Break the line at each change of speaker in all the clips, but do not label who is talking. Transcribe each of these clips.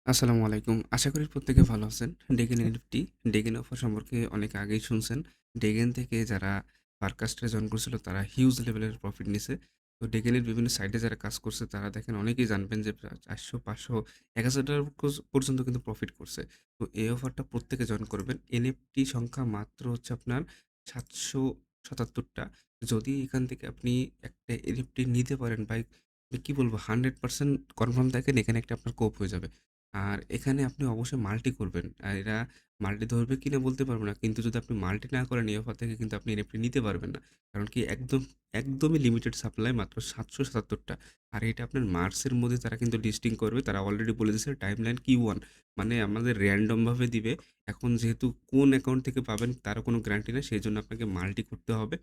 আসসালামু আলাইকুম। আশা করি প্রত্যেকে ভালো আছেন। ডেগেন এনএফটি, ডেগেন অফার সম্পর্কে অনেক আগেই শুনছেন। ডেগেন থেকে যারা ফারকাস্টে জয়েন করছিল তারা হিউজ লেভেলের প্রফিট নিছে। তো ডেগেনের বিভিন্ন সাইটে যারা কাজ করছে তারা দেখেন অনেকেই জানবেন যে প্রায় ৪০০, ৫০০, ৳১,০০০ পর্যন্ত কিন্তু প্রফিট করছে। তো এই অফারটা প্রত্যেকে জয়েন করবেন। এনএফটি সংখ্যা মাত্র হচ্ছে আপনার ৭৭৭ টা। যদি এখান থেকে আপনি একটা এনএফটি নিতে পারেন ভাই, কি বলবো 100% কনফার্ম থাকেন এখানে একটা আপনার কোপ হয়ে যাবে। আর এখানে আপনি অবশ্যই মাল্টি করবেন। আর এরা মাল্টি ধরবে কিনা বলতে পারব না। কিন্তু যদি আপনি মাল্টি না করেন এই অফার থেকে কিন্তু আপনি এনএফটি নিতে পারবেন না। কারণ কি একদমই লিমিটেড সাপ্লাই মাত্র ৭৭৭ টা। আর এটা আপনার মার্চের মধ্যে তারা কিন্তু লিস্টিং করবে। তারা অলরেডি বলে দিয়েছে টাইমলাইন Q1 মানে আমাদের র‍্যান্ডম ভাবে দিবে। এখন যেহেতু কোন অ্যাকাউন্ট থেকে পাবেন তারও কোনো গ্যারান্টি নাই। সেজন্য আপনাকে মাল্টি করতে হবে।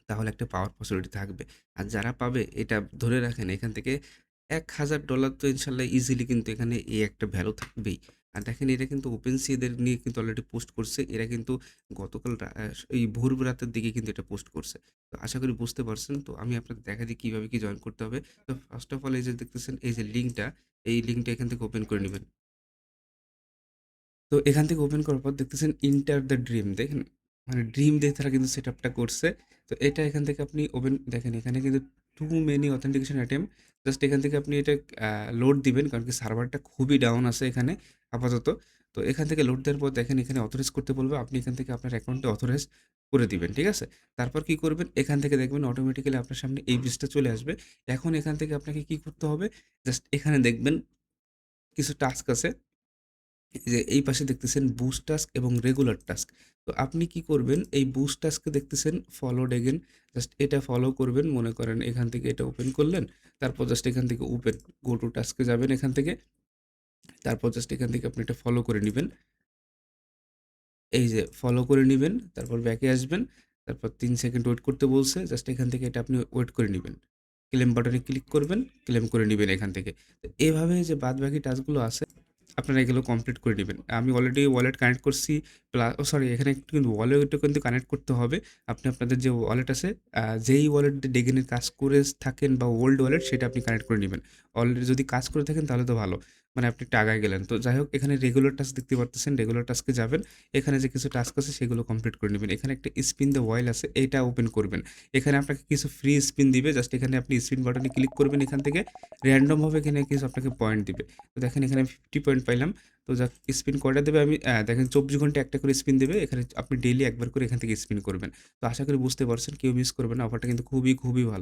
তাহলে একটা পাওয়ার পসিবিলিটি থাকবে। আর যারা পাবে এটা ধরে রাখেন এখান থেকে $১,০০০ তো ইনশাআল্লাহ ইজিলি কিন্তু এখানে এই একটা ভ্যালু থাকবেই। আর দেখেন এটা কিন্তু OpenSea এদের নিয়ে কিন্তু অলরেডি পোস্ট করছে। এরা কিন্তু গতকাল এই ভোর রাতের দিকে কিন্তু এটা পোস্ট করছে। তো আশা করি বুঝতে পারছেন। তো আমি আপনাদের দেখাই দিই কিভাবে কি জয়েন করতে হবে। তো ফার্স্ট অফ অল এই যে দেখতেছেন এই যে লিঙ্কটা, এই লিঙ্কটা এখান থেকে ওপেন করে নিবেন। তো এখান থেকে ওপেন করার পর দেখতেছেন এন্টার দ্য ড্রিম দেখেন? মানে ড্রিম দিয়ে তারা কিন্তু সেটআপটা করছে। তো এটা এখান থেকে আপনি ওপেন দেখেন এখানে কিন্তু too many authentication attempt just এখান থেকে আপনি এটা লোড দিবেন। কারণ কি সার্ভারটা খুবই ডাউন আছে এখানে আপাতত। তো এখান থেকে লোড দেওয়ার পর দেখেন এখানে অথরাইজ করতে বলবে। আপনি এখান থেকে আপনার অ্যাকাউন্টে অথরাইজ করে দিবেন। ঠিক আছে? তারপর কি করবেন? এখান থেকে দেখবেন অটোমেটিক্যালি আপনার সামনে এই পেজটা চলে আসবে। এখন এখান থেকে আপনাকে কি করতে হবে? জাস্ট এখানে দেখবেন কিছু টাস্ক আছে। এই যে এই পাশে দেখতেছেন বুস্ট টাস্ক এবং রেগুলার টাস্ক। তো আপনি কি করবেন এই বুস্ট টাস্কে দেখতেছেন ফলোড এগেইন জাস্ট এটা ফলো করবেন। মনে করেন এখান থেকে এটা ওপেন করলেন। তারপর জাস্ট এখান থেকে ওপেন গো টু টাস্কে যাবেন এখান থেকে। তারপর জাস্ট এখান থেকে আপনি এটা ফলো করে নিবেন। এই যে ফলো করে নিবেন। তারপর ব্যাকে আসবেন। তারপর ৩ সেকেন্ড ওয়েট করতে বলছে। জাস্ট এখান থেকে এটা আপনি ওয়েট করে নিবেন। ক্লেম বাটনে ক্লিক করবেন। ক্লেম করে নিবেন এখান থেকে। তো এভাবে যে বাদবাকি টাস্কগুলো আছে আপনারা এগুলো কমপ্লিট করে নিবেন। আমি অলরেডি ওয়ালেট কানেক্ট করছি। সরি এখানে একটু কিন্তু ওয়ালেটও কিন্তু কানেক্ট করতে হবে। আপনি আপনাদের যে ওয়ালেট আছে যেই ওয়ালেট দিয়ে ডেগেনের কাজ করে থাকেন বা ওল্ড ওয়ালেট সেটা আপনি কানেক্ট করে নিবেন। অলরেডি যদি কাজ করে থাকেন তাহলে তো ভালো। মানে আপনি একটু আগায় গেলেন। তো যাই হোক এখানে রেগুলার টাস্ক দেখতে পারতেছেন। রেগুলার টাস্কে যাবেন। এখানে যে কিছু টাস্ক আছে সেগুলো কমপ্লিট করে নিবেন। এখানে একটা স্পিন দ্য ওয়াইল আছে এইটা ওপেন করবেন। এখানে আপনাকে কিছু ফ্রি স্পিন দিবে। জাস্ট এখানে আপনি স্পিন বাটনে ক্লিক করবেন এখান থেকে। র‍্যান্ডম ভাবে এখানে কিছু আপনাকে পয়েন্ট দিবে। তো দেখেন এখানে আমি 50 পয়েন্ট পাইলাম। তো যাক স্পিন কয়টা দেবে আমি দেখেন ২৪ ঘন্টায় একটা করে স্পিন দেবে। এখানে আপনি ডেইলি একবার করে এখান থেকে স্পিন করবেন। তো আশা করি বুঝতে পারছেন। কেউ মিস করবেন না। অফারটা কিন্তু খুবই ভালো।